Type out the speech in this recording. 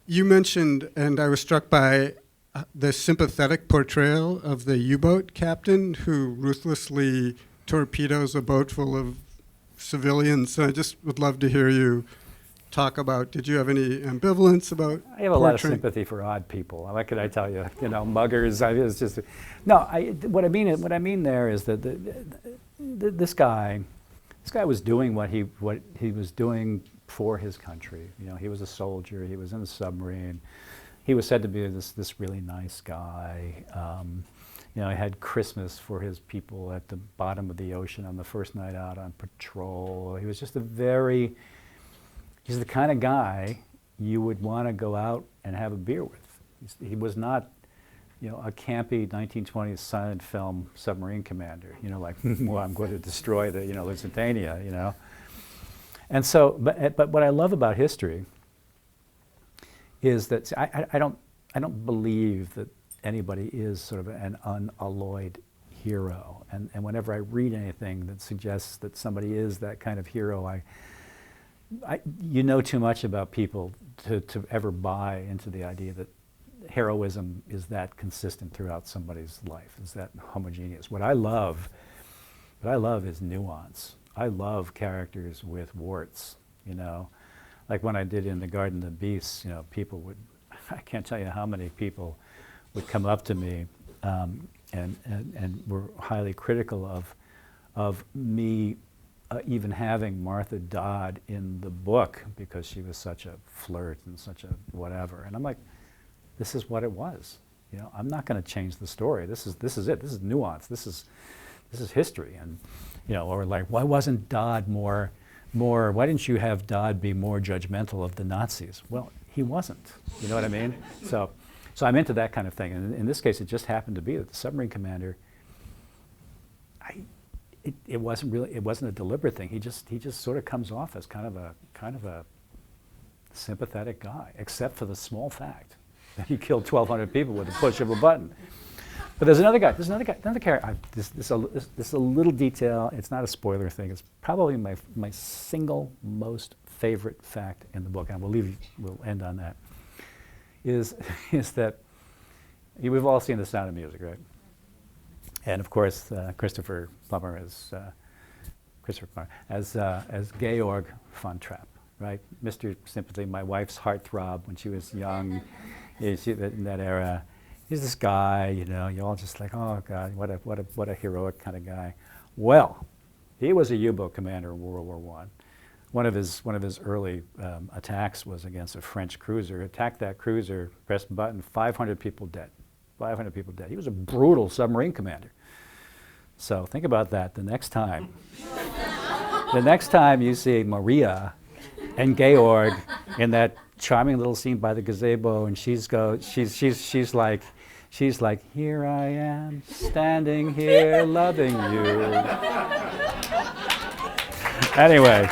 You mentioned, and I was struck by the sympathetic portrayal of the U-boat captain who ruthlessly torpedoes a boat full of civilians. And I just would love to hear you talk about, did you have any ambivalence about I have a lot of sympathy for odd people. What could I tell you? You know, muggers. It's just no. What I mean there is that this guy was doing what he was doing for his country. You know, he was a soldier. He was in a submarine. He was said to be this really nice guy. You know, he had Christmas for his people at the bottom of the ocean on the first night out on patrol. He was just he's the kind of guy you would want to go out and have a beer with. He was not, you know, a campy 1920s silent film submarine commander, you know, like, well, I'm going to destroy the, you know, Lusitania, you know. And so, but what I love about history is that I don't believe that anybody is sort of an unalloyed hero. And whenever I read anything that suggests that somebody is that kind of hero, you know too much about people to ever buy into the idea that heroism is that consistent throughout somebody's life, is that homogeneous. What I love is nuance. I love characters with warts, you know. Like when I did in The Garden of Beasts, you know, people would, I can't tell you how many people would come up to me and were highly critical of me even having Martha Dodd in the book because she was such a flirt and such a whatever. And I'm like, this is what it was. You know, I'm not going to change the story. This is it. This is nuance. This is history. And you know, or like, why wasn't Dodd more? Why didn't you have Dodd be more judgmental of the Nazis? Well, he wasn't. You know what I mean? So I'm into that kind of thing. And in this case, it just happened to be that the submarine commander. It wasn't a deliberate thing. He just sort of comes off as kind of a sympathetic guy, except for the small fact that he killed 1,200 people with a push of a button. But there's another guy. Another character. This is a little detail. It's not a spoiler thing. It's probably my single most favorite fact in the book, and we'll end on that. Is that we've all seen The Sound of Music, right? And of course, Christopher Plummer as Georg von Trapp, right? Mr. Sympathy, my wife's heartthrob when she was young, in that era. He's this guy, you know, you're all just like, oh God, what a heroic kind of guy. Well, he was a U-boat commander in World War I. One of his early attacks was against a French cruiser. Attacked that cruiser, pressed a button, 500 people dead. 500 people dead. He was a brutal submarine commander. So think about that the next time. The next time you see Maria and Georg in that charming little scene by the gazebo, and she's like, here I am, standing here, loving you. Anyway.